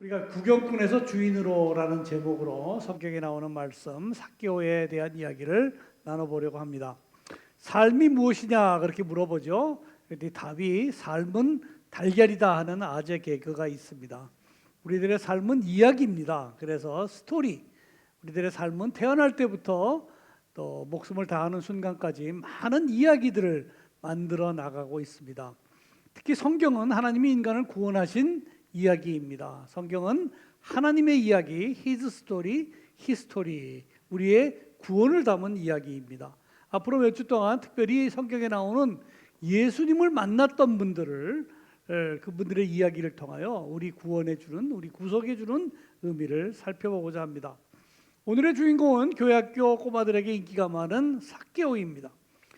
우리가 구경꾼에서 주인으로라는 제목으로 성경에 나오는 말씀 삭개오에 대한 이야기를 나눠보려고 합니다. 삶이 무엇이냐 그렇게 물어보죠. 그런데 답이 삶은 달걀이다 하는 아재 개그가 있습니다. 우리들의 삶은 이야기입니다. 그래서 스토리. 우리들의 삶은 태어날 때부터 또 목숨을 다하는 순간까지 많은 이야기들을 만들어 나가고 있습니다. 특히 성경은 하나님이 인간을 구원하신 이야기입니다. 성경은 하나님의 이야기, His story, History, 우리의 구원을 담은 이야기입니다. 앞으로 몇 주 동안 특별히 성경에 나오는 예수님을 만났던 분들을 그분들의 이야기를 통하여 우리 구원해 주는, 우리 구속해 주는 의미를 살펴보고자 합니다. 오늘의 주인공은 교회학교 꼬마들에게 인기가 많은 삭개오입니다.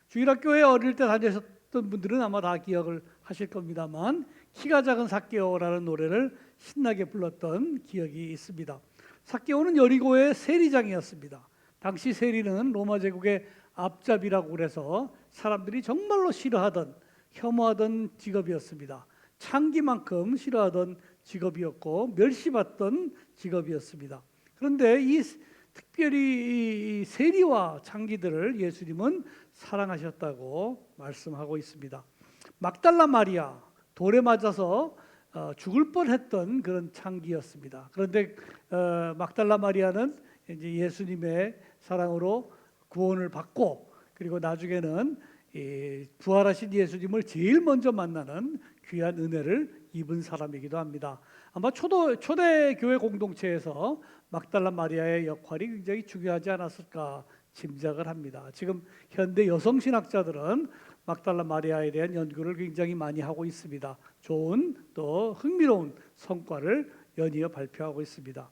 주일학교에 어릴 때 다니셨던 분들은 아마 다 기억을 하실 겁니다만 키가 작은 삭개오라는 노래를 신나게 불렀던 기억이 있습니다. 삭개오는 여리고의 세리장이었습니다. 당시 세리는 로마 제국의 앞잡이라고 그래서 사람들이 정말로 싫어하던, 혐오하던 직업이었습니다. 창기만큼 싫어하던 직업이었고 멸시받던 직업이었습니다. 그런데 특별히 이 세리와 창기들을 예수님은 사랑하셨다고 말씀하고 있습니다. 막달라 마리아, 돌에 맞아서 죽을 뻔했던 그런 창기였습니다. 그런데 막달라 마리아는 이제 예수님의 사랑으로 구원을 받고 그리고 나중에는 부활하신 예수님을 제일 먼저 만나는 귀한 은혜를 입은 사람이기도 합니다. 아마 초대 교회 공동체에서 막달라 마리아의 역할이 굉장히 중요하지 않았을까 짐작을 합니다. 지금 현대 여성 신학자들은 막달라 마리아에 대한 연구를 굉장히 많이 하고 있습니다. 좋은 또 흥미로운 성과를 연이어 발표하고 있습니다.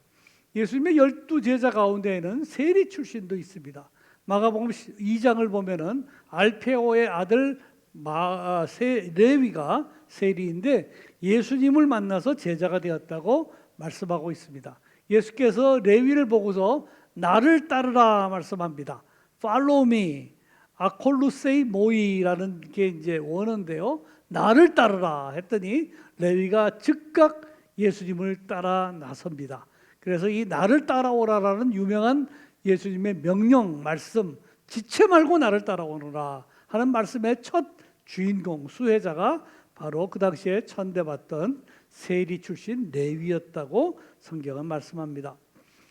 예수님의 12제자 가운데에는 세리 출신도 있습니다. 마가복음 2장을 보면은 알페오의 아들 레위가 세리인데 예수님을 만나서 제자가 되었다고 말씀하고 있습니다. 예수께서 레위를 보고서 나를 따르라 말씀합니다. Follow me. 아콜루세이 모이라는 게 이제 원어인데요. 나를 따르라 했더니 레위가 즉각 예수님을 따라 나섭니다. 그래서 이 나를 따라오라라는 유명한 예수님의 명령 말씀, 지체 말고 나를 따라오너라 하는 말씀의 첫 주인공, 수혜자가 바로 그 당시에 천대받던 세리 출신 레위였다고 성경은 말씀합니다.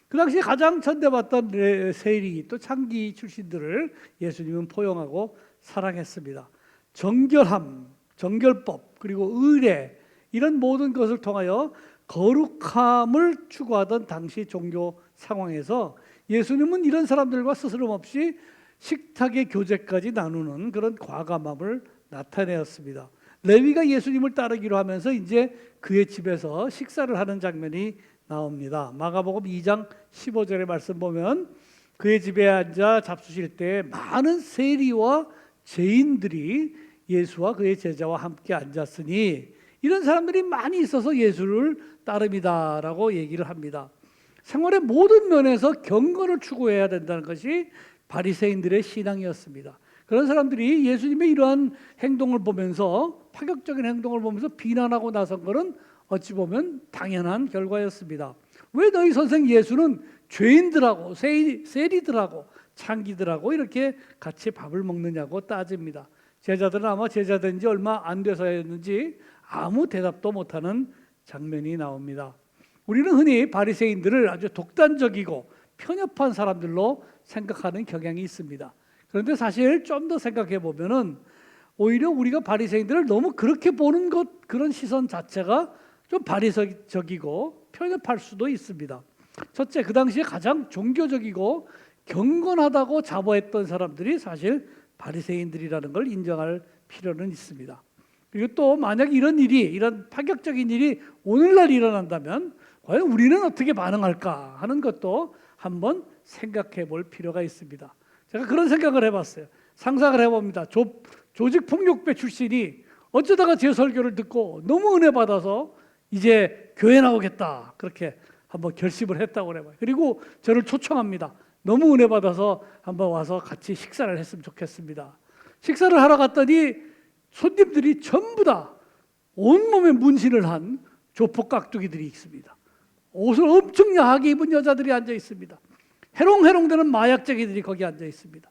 그 당시에 가장 천대받던 세리 또 창기 출신들을 예수님은 포용하고 사랑했습니다. 정결함, 정결법 그리고 의례 이런 모든 것을 통하여 거룩함을 추구하던 당시 종교 상황에서 예수님은 이런 사람들과 스스럼없이 식탁의 교제까지 나누는 그런 과감함을 나타내었습니다. 레위가 예수님을 따르기로 하면서 이제 그의 집에서 식사를 하는 장면이 나옵니다. 마가복음 2장 15절의 말씀 보면 그의 집에 앉아 잡수실 때 많은 세리와 죄인들이 예수와 그의 제자와 함께 앉았으니 이런 사람들이 많이 있어서 예수를 따릅니다라고 얘기를 합니다. 생활의 모든 면에서 경건을 추구해야 된다는 것이 바리새인들의 신앙이었습니다. 그런 사람들이 예수님의 이러한 행동을 보면서 파격적인 행동을 보면서 비난하고 나선 것은 어찌 보면 당연한 결과였습니다. 왜 너희 선생 예수는 죄인들하고 세리들하고 창기들하고 이렇게 같이 밥을 먹느냐고 따집니다. 제자들은 아마 제자된 지 얼마 안 돼서였는지 아무 대답도 못하는 장면이 나옵니다. 우리는 흔히 바리새인들을 아주 독단적이고 편협한 사람들로 생각하는 경향이 있습니다. 그런데 사실 좀 더 생각해 보면은 오히려 우리가 바리새인들을 너무 그렇게 보는 것 그런 시선 자체가 좀 바리새적이고 편협할 수도 있습니다. 첫째, 그 당시에 가장 종교적이고 경건하다고 자부했던 사람들이 사실 바리새인들이라는 걸 인정할 필요는 있습니다. 그리고 또 만약 이런 파격적인 일이 오늘날 일어난다면 과연 우리는 어떻게 반응할까 하는 것도 한번 생각해 볼 필요가 있습니다. 제가 그런 생각을 해봤어요. 상상을 해봅니다. 조직폭력배 출신이 어쩌다가 제 설교를 듣고 너무 은혜 받아서 이제 교회 나오겠다 그렇게 한번 결심을 했다고 해봐요. 그리고 저를 초청합니다. 너무 은혜 받아서 한번 와서 같이 식사를 했으면 좋겠습니다. 식사를 하러 갔더니 손님들이 전부 다 온몸에 문신을 한 조폭 깍두기들이 있습니다. 옷을 엄청 야하게 입은 여자들이 앉아 있습니다. 해롱해롱대는 마약쟁이들이 거기 앉아 있습니다.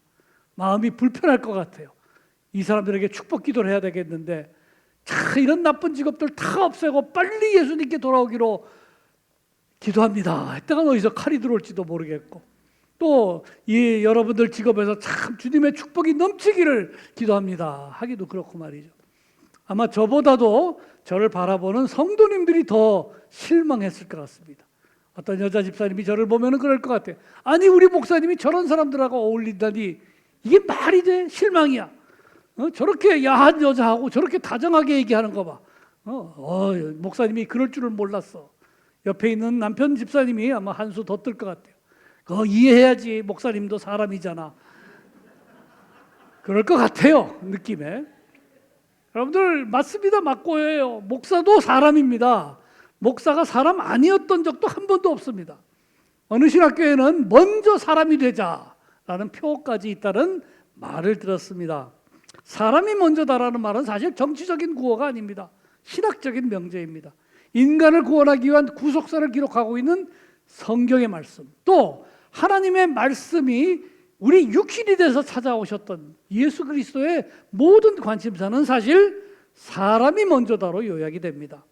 마음이 불편할 것 같아요. 이 사람들에게 축복 기도를 해야 되겠는데, 자, 이런 나쁜 직업들 다 없애고 빨리 예수님께 돌아오기로 기도합니다 했다가 어디서 칼이 들어올지도 모르겠고, 또 이 여러분들 직업에서 참 주님의 축복이 넘치기를 기도합니다 하기도 그렇고 말이죠. 아마 저보다도 저를 바라보는 성도님들이 더 실망했을 것 같습니다. 어떤 여자 집사님이 저를 보면 그럴 것 같아요. 아니, 우리 목사님이 저런 사람들하고 어울린다니 이게 말이 돼? 실망이야. 저렇게 야한 여자하고 저렇게 다정하게 얘기하는 거 봐. 목사님이 그럴 줄을 몰랐어. 옆에 있는 남편 집사님이 아마 한수 더 뜰 것 같아요. 그거 이해해야지, 목사님도 사람이잖아. 그럴 것 같아요, 느낌에. 여러분들 맞습니다. 맞고예요. 목사도 사람입니다. 목사가 사람 아니었던 적도 한 번도 없습니다. 어느 신학교에는 먼저 사람이 되자라는 표까지 있다는 말을 들었습니다. 사람이 먼저다라는 말은 사실 정치적인 구호가 아닙니다. 신학적인 명제입니다. 인간을 구원하기 위한 구속사를 기록하고 있는 성경의 말씀, 또 하나님의 말씀이 우리 육신이 돼서 찾아오셨던 예수 그리스도의 모든 관심사는 사실 사람이 먼저다로 요약이 됩니다.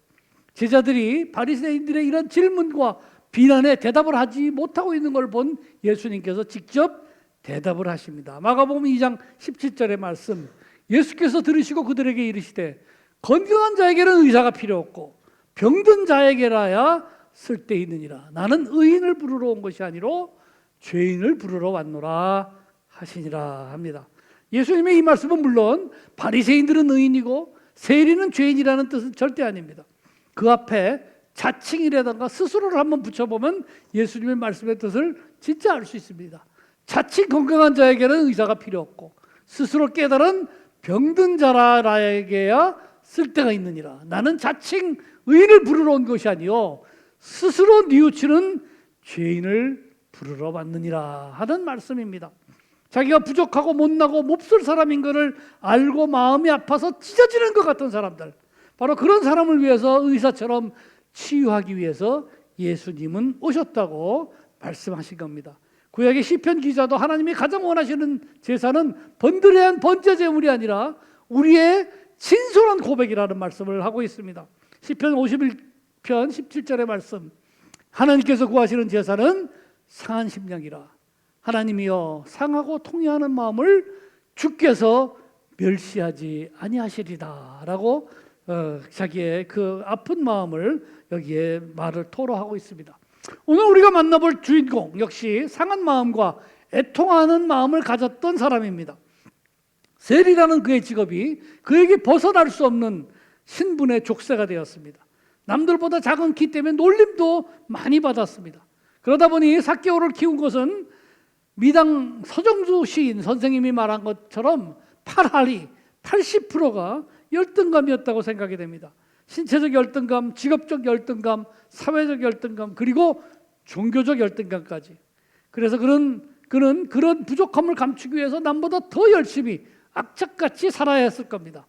제자들이 바리새인들의 이런 질문과 비난에 대답을 하지 못하고 있는 걸 본 예수님께서 직접 대답을 하십니다. 마가복음 2장 17절의 말씀, 예수께서 들으시고 그들에게 이르시되 건강한 자에게는 의사가 필요 없고 병든 자에게라야 쓸데있느니라. 나는 의인을 부르러 온 것이 아니로 죄인을 부르러 왔노라 하시니라 합니다. 예수님의 이 말씀은 물론 바리새인들은 의인이고 세리는 죄인이라는 뜻은 절대 아닙니다. 그 앞에 자칭이라든가 스스로를 한번 붙여보면 예수님의 말씀의 뜻을 진짜 알 수 있습니다. 자칭 건강한 자에게는 의사가 필요 없고 스스로 깨달은 병든 자라에게야 쓸데가 있느니라. 나는 자칭 의인을 부르러 온 것이 아니요 스스로 뉘우치는 죄인을 부르러 왔느니라 하는 말씀입니다. 자기가 부족하고 못나고 몹쓸 사람인 것을 알고 마음이 아파서 찢어지는 것 같은 사람들, 바로 그런 사람을 위해서 의사처럼 치유하기 위해서 예수님은 오셨다고 말씀하신 겁니다. 구약의 시편 기자도 하나님이 가장 원하시는 제사는 번들해한 번제 제물이 아니라 우리의 진솔한 고백이라는 말씀을 하고 있습니다. 시편 51편 17절의 말씀, 하나님께서 구하시는 제사는 상한 심령이라. 하나님이여 상하고 통회하는 마음을 주께서 멸시하지 아니하시리다 라고 자기의 그 아픈 마음을 여기에 말을 토로하고 있습니다. 오늘 우리가 만나볼 주인공 역시 상한 마음과 애통하는 마음을 가졌던 사람입니다. 세리라는 그의 직업이 그에게 벗어날 수 없는 신분의 족쇄가 되었습니다. 남들보다 작은 키 때문에 놀림도 많이 받았습니다. 그러다 보니 삭개오를 키운 것은 미당 서정수 시인 선생님이 말한 것처럼 8할이 80%가 열등감이었다고 생각이 됩니다. 신체적 열등감, 직업적 열등감, 사회적 열등감, 그리고 종교적 열등감까지. 그래서 그는 그런 부족함을 감추기 위해서 남보다 더 열심히 악착같이 살아야 했을 겁니다.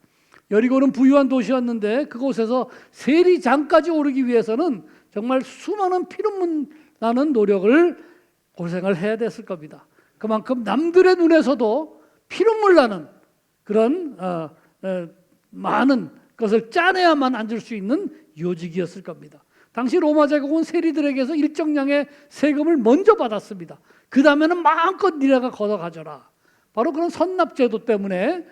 여리고는 부유한 도시였는데 그곳에서 세리장까지 오르기 위해서는 정말 수많은 피눈물 나는 노력을 고생을 해야 됐을 겁니다. 그만큼 남들의 눈에서도 피눈물 나는 그런 많은 것을 짜내야만 앉을 수 있는 요직이었을 겁니다. 당시 로마 제국은 세리들에게서 일정량의 세금을 먼저 받았습니다. 그 다음에는 마음껏 니네가 걷어가져라. 바로 그런 선납제도 때문에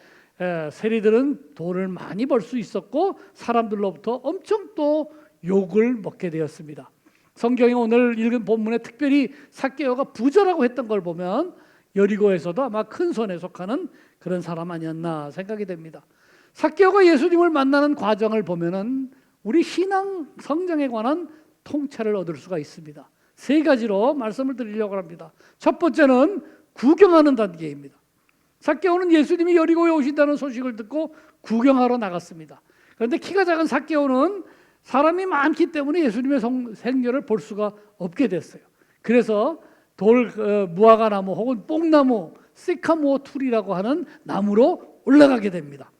세리들은 돈을 많이 벌 수 있었고 사람들로부터 엄청 또 욕을 먹게 되었습니다. 성경에 오늘 읽은 본문에 특별히 삭개오가 부자라고 했던 걸 보면 여리고에서도 아마 큰 손에 속하는 그런 사람 아니었나 생각이 됩니다. 삭개오가 예수님을 만나는 과정을 보면은 우리 신앙 성장에 관한 통찰을 얻을 수가 있습니다. 세 가지로 말씀을 드리려고 합니다. 첫 번째는 구경하는 단계입니다. 삭개오는 예수님이 여리고에 오신다는 소식을 듣고 구경하러 나갔습니다. 그런데 키가 작은 삭개오는 사람이 많기 때문에 예수님의 생녀를 볼 수가 없게 됐어요. 그래서 무화과 나무 혹은 뽕나무, 시카모어 툴이라고 하는 나무로 올라가게 됩니다.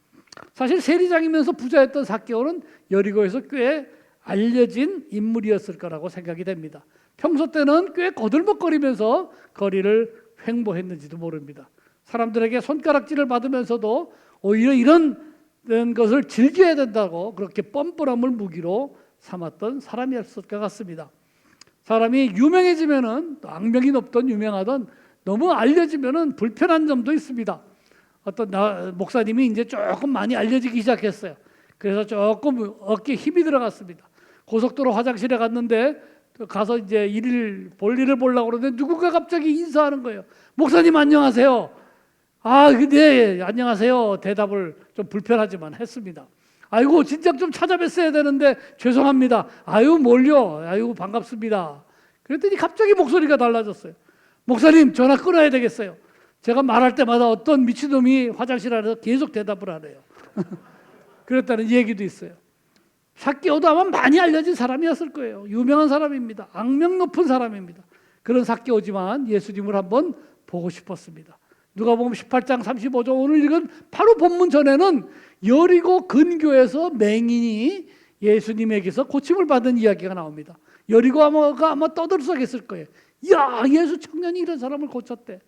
사실 세리장이면서 부자였던 삭개오는 여리고에서 꽤 알려진 인물이었을 거라고 생각이 됩니다. 평소 때는 꽤 거들먹거리면서 거리를 횡보했는지도 모릅니다. 사람들에게 손가락질을 받으면서도 오히려 이런 것을 즐겨야 된다고 그렇게 뻔뻔함을 무기로 삼았던 사람이었을 것 같습니다. 사람이 유명해지면은 또 악명이 높던 유명하던 너무 알려지면은 불편한 점도 있습니다. 어떤 목사님이 이제 조금 많이 알려지기 시작했어요. 그래서 조금 어깨에 힘이 들어갔습니다. 고속도로 화장실에 갔는데 가서 이제 볼일을 보려고 그러는데 누군가 갑자기 인사하는 거예요. 목사님 안녕하세요. 네, 안녕하세요. 대답을 좀 불편하지만 했습니다. 아이고, 진작 좀 찾아뵀어야 되는데 죄송합니다. 뭘요? 반갑습니다. 그랬더니 갑자기 목소리가 달라졌어요. 목사님, 전화 끊어야 되겠어요. 제가 말할 때마다 어떤 미친놈이 화장실 안에서 계속 대답을 하네요. 그랬다는 얘기도 있어요. 삭개오도 아마 많이 알려진 사람이었을 거예요. 유명한 사람입니다. 악명 높은 사람입니다. 그런 삭개오지만 예수님을 한번 보고 싶었습니다. 누가복음 18장 35절 오늘 읽은 바로 본문 전에는 여리고 근교에서 맹인이 예수님에게서 고침을 받은 이야기가 나옵니다. 여리고가 아마 떠들썩했을 거예요. 야, 예수 청년이 이런 사람을 고쳤대.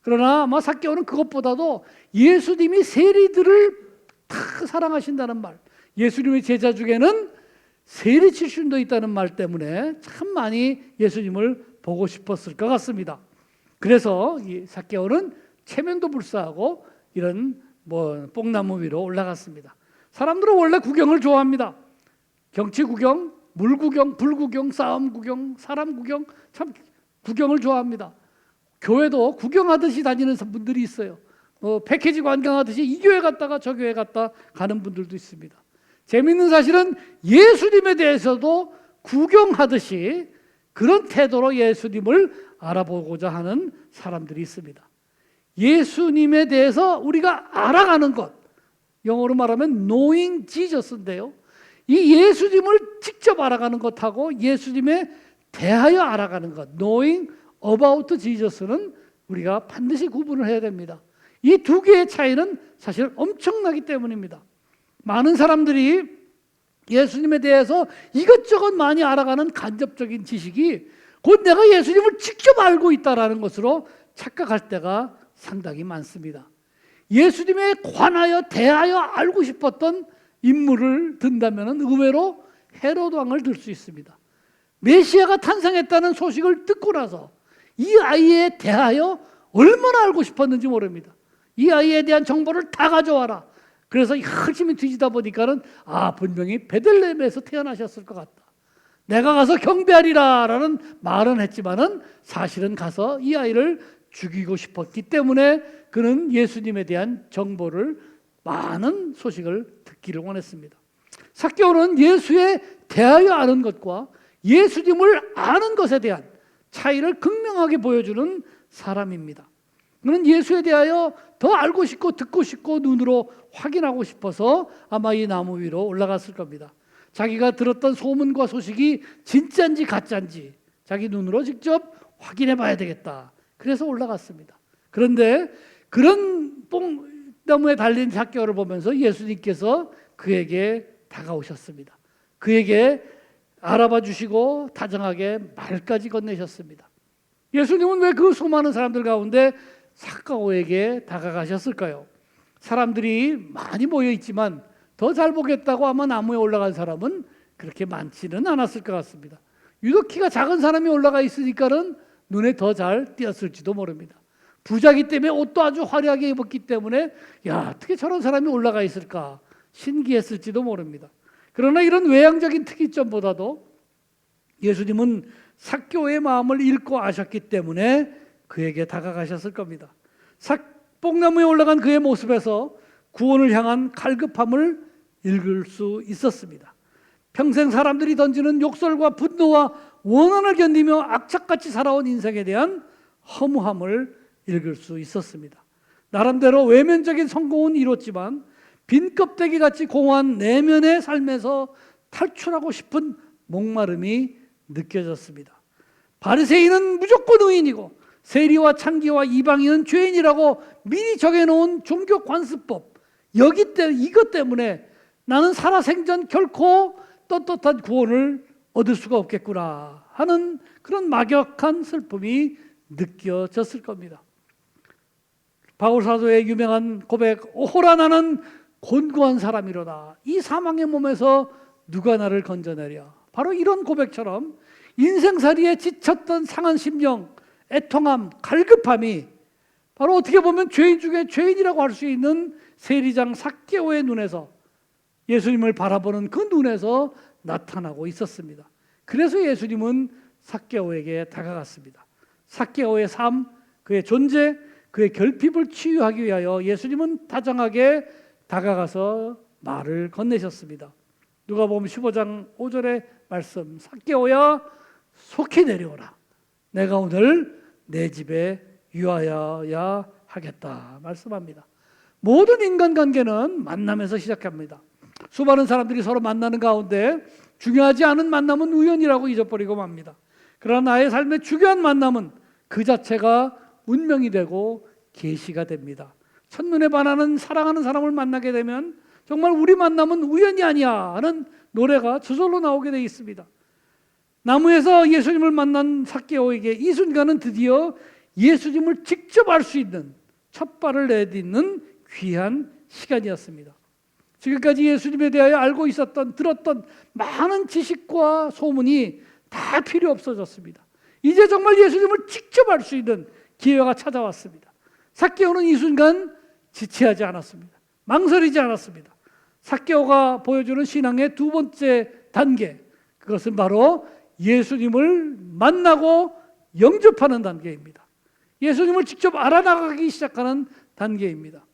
그러나 아마 삭개오는 그것보다도 예수님이 세리들을 다 사랑하신다는 말, 예수님의 제자 중에는 세리 출신도 있다는 말 때문에 참 많이 예수님을 보고 싶었을 것 같습니다. 그래서 이 삭개오는 체면도 불사하고 이런 뽕나무 위로 올라갔습니다. 사람들은 원래 구경을 좋아합니다. 경치 구경, 물 구경, 불 구경, 싸움 구경, 사람 구경, 참 구경을 좋아합니다. 교회도 구경하듯이 다니는 분들이 있어요. 패키지 관광하듯이 이 교회 갔다가 저 교회 갔다 가는 분들도 있습니다. 재미있는 사실은 예수님에 대해서도 구경하듯이 그런 태도로 예수님을 알아보고자 하는 사람들이 있습니다. 예수님에 대해서 우리가 알아가는 것, 영어로 말하면 knowing Jesus인데요. 이 예수님을 직접 알아가는 것하고 예수님에 대하여 알아가는 것, knowing about Jesus는 우리가 반드시 구분을 해야 됩니다. 이 두 개의 차이는 사실 엄청나기 때문입니다. 많은 사람들이 예수님에 대해서 이것저것 많이 알아가는 간접적인 지식이 곧 내가 예수님을 직접 알고 있다는 것으로 착각할 때가 상당히 많습니다. 예수님에 관하여 대하여 알고 싶었던 인물을 든다면 의외로 헤로드 왕을 들 수 있습니다. 메시아가 탄생했다는 소식을 듣고 나서 이 아이에 대하여 얼마나 알고 싶었는지 모릅니다. 이 아이에 대한 정보를 다 가져와라. 그래서 열심히 뒤지다 보니까는 분명히 베들레헴에서 태어나셨을 것 같다. 내가 가서 경배하리라라는 말은 했지만은 사실은 가서 이 아이를 죽이고 싶었기 때문에 그는 예수님에 대한 정보를 많은 소식을 듣기를 원했습니다. 삭개오는 예수에 대하여 아는 것과 예수님을 아는 것에 대한 차이를 극명하게 보여주는 사람입니다. 그는 예수에 대하여 더 알고 싶고 듣고 싶고 눈으로 확인하고 싶어서 아마 이 나무 위로 올라갔을 겁니다. 자기가 들었던 소문과 소식이 진짜인지 가짜인지 자기 눈으로 직접 확인해 봐야 되겠다. 그래서 올라갔습니다. 그런데 그런 뽕나무에 달린 삭개오를 보면서 예수님께서 그에게 다가오셨습니다. 그에게 알아봐 주시고 다정하게 말까지 건네셨습니다. 예수님은 왜 그 수많은 사람들 가운데 삭개오에게 다가가셨을까요? 사람들이 많이 모여 있지만 더 잘 보겠다고 아마 나무에 올라간 사람은 그렇게 많지는 않았을 것 같습니다. 유독 키가 작은 사람이 올라가 있으니까는 눈에 더 잘 띄었을지도 모릅니다. 부자기 때문에 옷도 아주 화려하게 입었기 때문에 어떻게 저런 사람이 올라가 있을까 신기했을지도 모릅니다. 그러나 이런 외향적인 특이점보다도 예수님은 삭개오의 마음을 읽고 아셨기 때문에 그에게 다가가셨을 겁니다. 뽕나무에 올라간 그의 모습에서 구원을 향한 갈급함을 읽을 수 있었습니다. 평생 사람들이 던지는 욕설과 분노와 원한을 견디며 악착같이 살아온 인생에 대한 허무함을 읽을 수 있었습니다. 나름대로 외면적인 성공은 이뤘지만 빈 껍데기같이 공허한 내면의 삶에서 탈출하고 싶은 목마름이 느껴졌습니다. 바리새인은 무조건 의인이고 세리와 창기와 이방인은 죄인이라고 미리 정해놓은 종교 관습법, 이것 때문에 나는 살아생전 결코 떳떳한 구원을 얻을 수가 없겠구나 하는 그런 막역한 슬픔이 느껴졌을 겁니다. 바울 사도의 유명한 고백, 오호라 나는 곤고한 사람이로다. 이 사망의 몸에서 누가 나를 건져내랴. 바로 이런 고백처럼 인생살이에 지쳤던 상한 심령, 애통함, 갈급함이 바로 어떻게 보면 죄인 중에 죄인이라고 할 수 있는 세리장 삭개오의 눈에서, 예수님을 바라보는 그 눈에서 나타나고 있었습니다. 그래서 예수님은 삭개오에게 다가갔습니다. 삭개오의 삶, 그의 존재, 그의 결핍을 치유하기 위하여 예수님은 다정하게 다가가서 말을 건네셨습니다. 누가복음 15장 5절의 말씀, 삭개오야 속히 내려오라. 내가 오늘 내 집에 유하여야 하겠다 말씀합니다. 모든 인간관계는 만남에서 시작합니다. 수많은 사람들이 서로 만나는 가운데 중요하지 않은 만남은 우연이라고 잊어버리고 맙니다. 그러나 나의 삶의 중요한 만남은 그 자체가 운명이 되고 계시가 됩니다. 첫눈에 반하는 사랑하는 사람을 만나게 되면 정말 우리 만남은 우연이 아니야 하는 노래가 저절로 나오게 되어 있습니다. 나무에서 예수님을 만난 삭개오에게 이 순간은 드디어 예수님을 직접 알 수 있는 첫 발을 내딛는 귀한 시간이었습니다. 지금까지 예수님에 대하여 알고 있었던, 들었던 많은 지식과 소문이 다 필요 없어졌습니다. 이제 정말 예수님을 직접 알 수 있는 기회가 찾아왔습니다. 삭개오는 이 순간 지체하지 않았습니다. 망설이지 않았습니다. 삭개오가 보여주는 신앙의 두 번째 단계, 그것은 바로 예수님을 만나고 영접하는 단계입니다. 예수님을 직접 알아나가기 시작하는 단계입니다.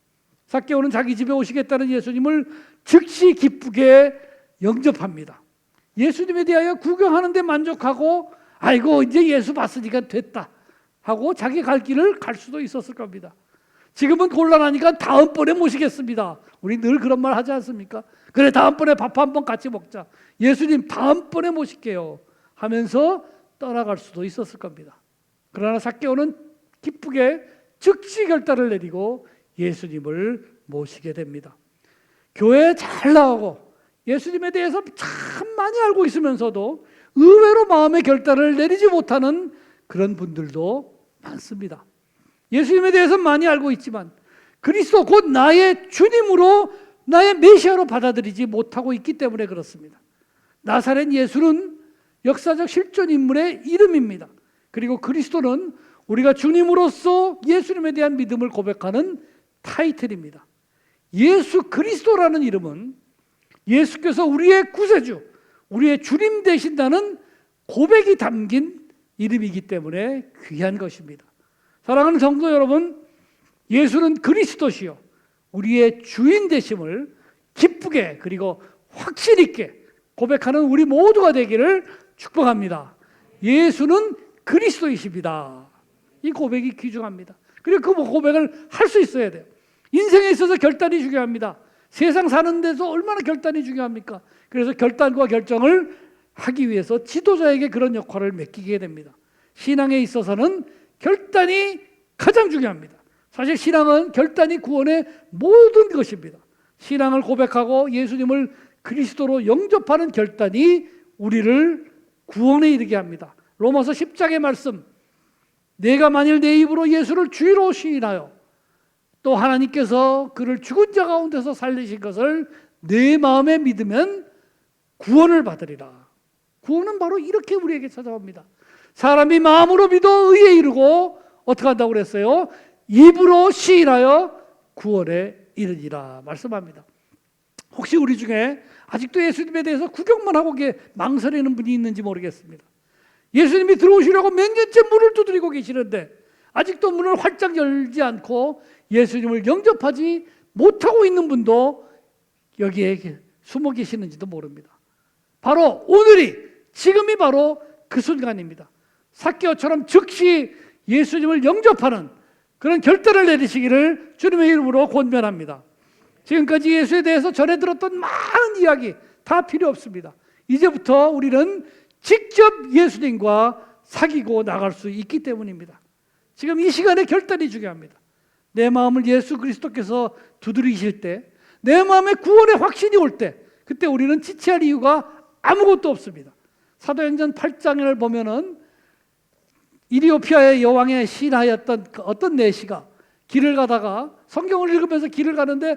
삭개오는 자기 집에 오시겠다는 예수님을 즉시 기쁘게 영접합니다. 예수님에 대하여 구경하는 데 만족하고 아이고 이제 예수 봤으니까 됐다 하고 자기 갈 길을 갈 수도 있었을 겁니다. 지금은 곤란하니까 다음번에 모시겠습니다. 우리 늘 그런 말 하지 않습니까? 그래 다음번에 밥 한번 같이 먹자. 예수님 다음번에 모실게요 하면서 떠나갈 수도 있었을 겁니다. 그러나 삭개오는 기쁘게 즉시 결단을 내리고 예수님을 모시게 됩니다. 교회에 잘 나오고 예수님에 대해서 참 많이 알고 있으면서도 의외로 마음의 결단을 내리지 못하는 그런 분들도 많습니다. 예수님에 대해서 많이 알고 있지만 그리스도 곧 나의 주님으로, 나의 메시아로 받아들이지 못하고 있기 때문에 그렇습니다. 나사렛 예수는 역사적 실존 인물의 이름입니다. 그리고 그리스도는 우리가 주님으로서 예수님에 대한 믿음을 고백하는 타이틀입니다. 예수 그리스도라는 이름은 예수께서 우리의 구세주, 우리의 주님 되신다는 고백이 담긴 이름이기 때문에 귀한 것입니다. 사랑하는 성도 여러분, 예수는 그리스도시요 우리의 주인 되심을 기쁘게 그리고 확신 있게 고백하는 우리 모두가 되기를 축복합니다. 예수는 그리스도이십니다. 이 고백이 귀중합니다. 그리고 그 고백을 할 수 있어야 돼요. 인생에 있어서 결단이 중요합니다. 세상 사는 데서 얼마나 결단이 중요합니까? 그래서 결단과 결정을 하기 위해서 지도자에게 그런 역할을 맡기게 됩니다. 신앙에 있어서는 결단이 가장 중요합니다. 사실 신앙은 결단이 구원의 모든 것입니다. 신앙을 고백하고 예수님을 그리스도로 영접하는 결단이 우리를 구원에 이르게 합니다. 로마서 10장의 말씀, 내가 만일 내 입으로 예수를 주로 시인하여 또 하나님께서 그를 죽은 자 가운데서 살리신 것을 내 마음에 믿으면 구원을 받으리라. 구원은 바로 이렇게 우리에게 찾아옵니다. 사람이 마음으로 믿어 의에 이르고 어떻게 한다고 그랬어요? 입으로 시인하여 구원에 이르리라 말씀합니다. 혹시 우리 중에 아직도 예수님에 대해서 구경만 하고 망설이는 분이 있는지 모르겠습니다. 예수님이 들어오시려고 몇 년째 문을 두드리고 계시는데 아직도 문을 활짝 열지 않고 예수님을 영접하지 못하고 있는 분도 여기에 숨어 계시는지도 모릅니다. 바로 오늘이, 지금이 바로 그 순간입니다. 삭개오처럼 즉시 예수님을 영접하는 그런 결단을 내리시기를 주님의 이름으로 권면합니다. 지금까지 예수에 대해서 전해 들었던 많은 이야기 다 필요 없습니다. 이제부터 우리는 직접 예수님과 사귀고 나갈 수 있기 때문입니다. 지금 이 시간에 결단이 중요합니다. 내 마음을 예수 그리스도께서 두드리실 때, 내 마음에 구원의 확신이 올 때, 그때 우리는 지체할 이유가 아무것도 없습니다. 사도행전 8장을 보면은 이디오피아의 여왕의 신하였던 어떤 내시가 길을 가다가 성경을 읽으면서 길을 가는데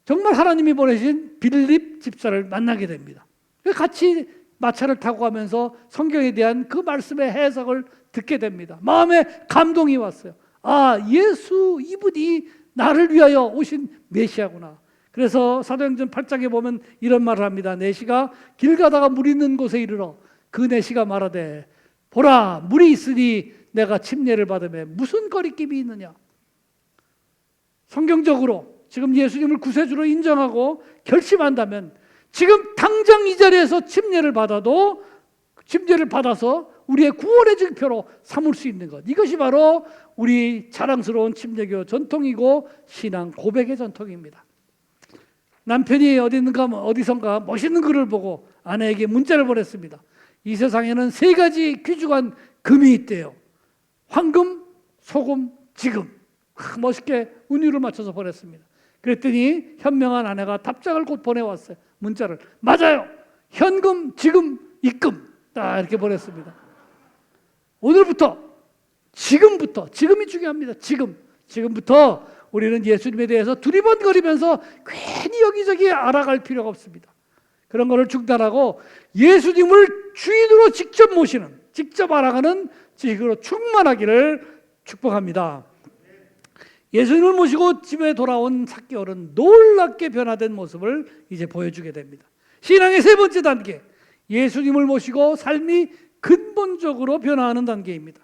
정말 하나님이 보내신 빌립 집사를 만나게 됩니다. 같이 마차를 타고 가면서 성경에 대한 그 말씀의 해석을 듣게 됩니다. 마음에 감동이 왔어요. 아, 예수 이분이 나를 위하여 오신 메시아구나. 그래서 사도행전 8장에 보면 이런 말을 합니다. 내시가 길 가다가 물 있는 곳에 이르러 그 내시가 말하되 보라, 물이 있으니 내가 침례를 받으며 무슨 거리낌이 있느냐. 성경적으로 지금 예수님을 구세주로 인정하고 결심한다면 지금 당장 이 자리에서 침례를 받아도 침례를 받아서 우리의 구원의 증표로 삼을 수 있는 것, 이것이 바로 우리 자랑스러운 침례교 전통이고 신앙 고백의 전통입니다. 남편이 어디선가 멋있는 글을 보고 아내에게 문자를 보냈습니다. 이 세상에는 3가지 귀중한 금이 있대요. 황금, 소금, 지금. 멋있게 운율을 맞춰서 보냈습니다. 그랬더니 현명한 아내가 답장을 곧 보내왔어요. 문자를. 맞아요. 현금, 지금, 입금. 딱 이렇게 보냈습니다. 오늘부터, 지금부터, 지금이 중요합니다. 지금부터 우리는 예수님에 대해서 두리번거리면서 괜히 여기저기 알아갈 필요가 없습니다. 그런 것을 중단하고 예수님을 주인으로 직접 모시는, 직접 알아가는 지식으로 충만하기를 축복합니다. 예수님을 모시고 집에 돌아온 삭개오는 놀랍게 변화된 모습을 이제 보여주게 됩니다. 신앙의 3번째 단계, 예수님을 모시고 삶이 근본적으로 변화하는 단계입니다.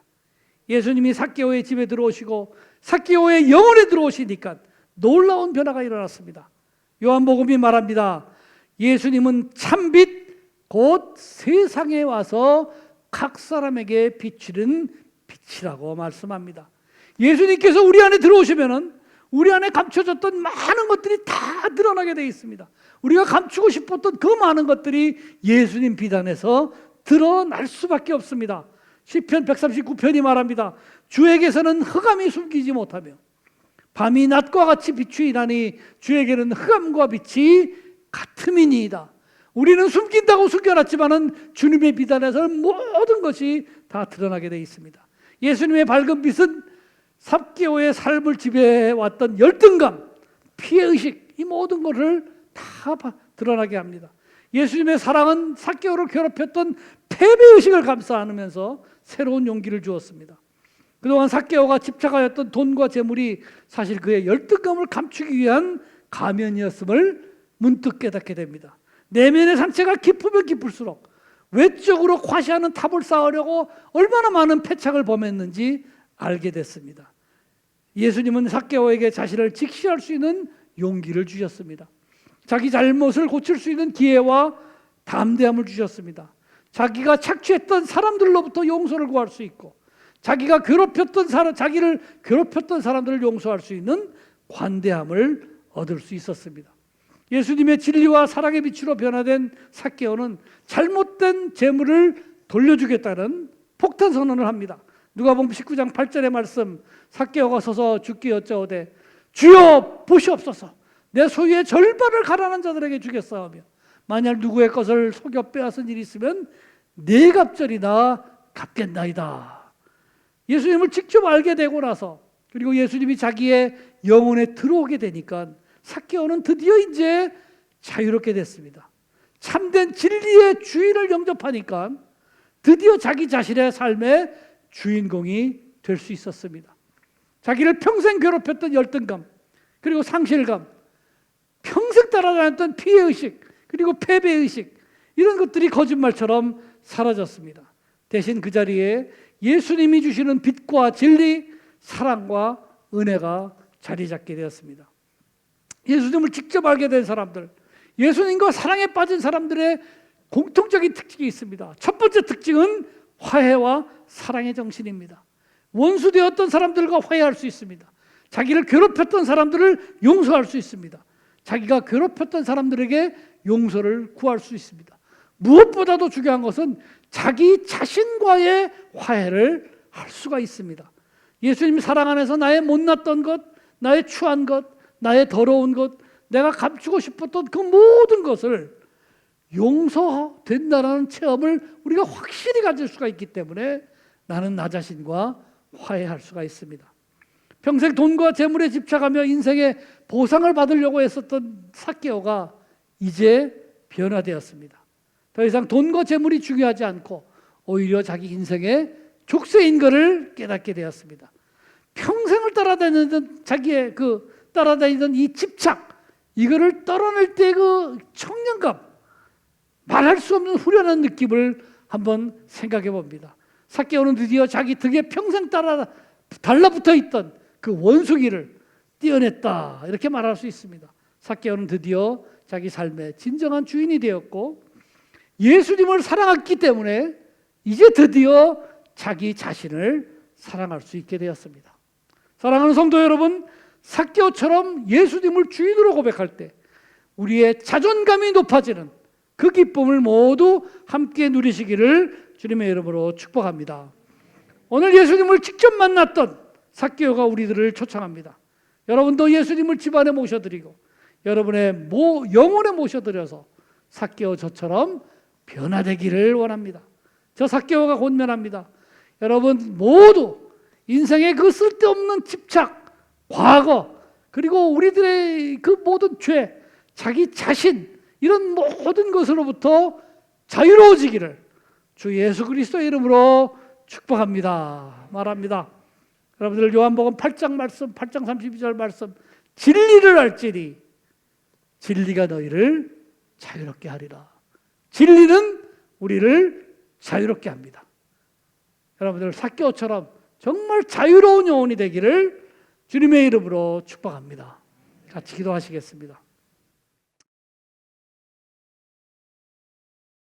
예수님이 삭개오의 집에 들어오시고 삭개오의 영혼에 들어오시니까 놀라운 변화가 일어났습니다. 요한복음이 말합니다. 예수님은 참빛 곧 세상에 와서 각 사람에게 비추는 빛이라고 말씀합니다. 예수님께서 우리 안에 들어오시면은 우리 안에 감춰졌던 많은 것들이 다 드러나게 되어 있습니다. 우리가 감추고 싶었던 그 많은 것들이 예수님 빛 안에서 드러날 수밖에 없습니다. 시편 139편이 말합니다. 주에게서는 흑암이 숨기지 못하며 밤이 낮과 같이 비추이나니 주에게는 흑암과 빛이 같음이니이다. 우리는 숨긴다고 숨겨놨지만은 주님의 빛 안에서는 모든 것이 다 드러나게 되어 있습니다. 예수님의 밝은 빛은 삭개오의 삶을 지배해왔던 열등감, 피해의식, 이 모든 것을 다 드러나게 합니다. 예수님의 사랑은 삭개오를 괴롭혔던 패배의식을 감싸 안으면서 새로운 용기를 주었습니다. 그동안 삭개오가 집착하였던 돈과 재물이 사실 그의 열등감을 감추기 위한 가면이었음을 문득 깨닫게 됩니다. 내면의 상처가 깊으면 깊을수록 외적으로 과시하는 탑을 쌓으려고 얼마나 많은 패착을 범했는지 알게 됐습니다. 예수님은 삭개오에게 자신을 직시할 수 있는 용기를 주셨습니다. 자기 잘못을 고칠 수 있는 기회와 담대함을 주셨습니다. 자기가 착취했던 사람들로부터 용서를 구할 수 있고 자기를 괴롭혔던 사람들을 용서할 수 있는 관대함을 얻을 수 있었습니다. 예수님의 진리와 사랑의 빛으로 변화된 삭개오는 잘못된 재물을 돌려주겠다는 폭탄 선언을 합니다. 누가복음 19장 8절의 말씀, 삭개오가 서서 주께 여짜오되 주여 보시옵소서, 내 소유의 절반을 가난한 자들에게 주겠사오며 만약 누구의 것을 속여 빼앗은 일이 있으면 4갑절이나 갚겠나이다. 예수님을 직접 알게 되고 나서 그리고 예수님이 자기의 영혼에 들어오게 되니까 삭개오는 드디어 이제 자유롭게 됐습니다. 참된 진리의 주인을 영접하니까 드디어 자기 자신의 삶의 주인공이 될 수 있었습니다. 자기를 평생 괴롭혔던 열등감, 그리고 상실감, 평생 따라다녔던 피해의식, 그리고 패배의식, 이런 것들이 거짓말처럼 사라졌습니다. 대신 그 자리에 예수님이 주시는 빛과 진리, 사랑과 은혜가 자리 잡게 되었습니다. 예수님을 직접 알게 된 사람들, 예수님과 사랑에 빠진 사람들의 공통적인 특징이 있습니다. 첫 번째 특징은 화해와 사랑의 정신입니다. 원수되었던 사람들과 화해할 수 있습니다. 자기를 괴롭혔던 사람들을 용서할 수 있습니다. 자기가 괴롭혔던 사람들에게 용서를 구할 수 있습니다. 무엇보다도 중요한 것은 자기 자신과의 화해를 할 수가 있습니다. 예수님 사랑 안에서 나의 못났던 것, 나의 추한 것, 나의 더러운 것, 내가 감추고 싶었던 그 모든 것을 용서된다는 체험을 우리가 확실히 가질 수가 있기 때문에 나는 나 자신과 화해할 수가 있습니다. 평생 돈과 재물에 집착하며 인생의 보상을 받으려고 했었던 삭개오가 이제 변화되었습니다. 더 이상 돈과 재물이 중요하지 않고 오히려 자기 인생의 족쇄인 것을 깨닫게 되었습니다. 평생을 따라다니던 자기의 따라다니던 이 집착, 이거를 떨어낼 때 그 청량감, 말할 수 없는 후련한 느낌을 한번 생각해 봅니다. 삭개오는 드디어 자기 등에 평생 달라붙어 있던 그 원숭이를 떼어냈다, 이렇게 말할 수 있습니다. 삭개오는 드디어 자기 삶의 진정한 주인이 되었고 예수님을 사랑했기 때문에 이제 드디어 자기 자신을 사랑할 수 있게 되었습니다. 사랑하는 성도 여러분, 삭개오처럼 예수님을 주인으로 고백할 때 우리의 자존감이 높아지는 그 기쁨을 모두 함께 누리시기를 주님의 이름으로 축복합니다. 오늘 예수님을 직접 만났던 삭개오가 우리들을 초청합니다. 여러분도 예수님을 집안에 모셔드리고 여러분의 영혼에 모셔드려서 삭개오 저처럼 변화되기를 원합니다. 저 삭개오가 권면합니다. 여러분 모두 인생의 그 쓸데없는 집착, 과거, 그리고 우리들의 그 모든 죄, 자기 자신, 이런 모든 것으로부터 자유로워지기를 주 예수 그리스도의 이름으로 축복합니다. 말합니다. 여러분들 요한복음 8장 말씀, 8장 32절 말씀, 진리를 알지니 진리가 너희를 자유롭게 하리라. 진리는 우리를 자유롭게 합니다. 여러분들 삭개오처럼 정말 자유로운 영혼이 되기를 주님의 이름으로 축복합니다. 같이 기도하시겠습니다.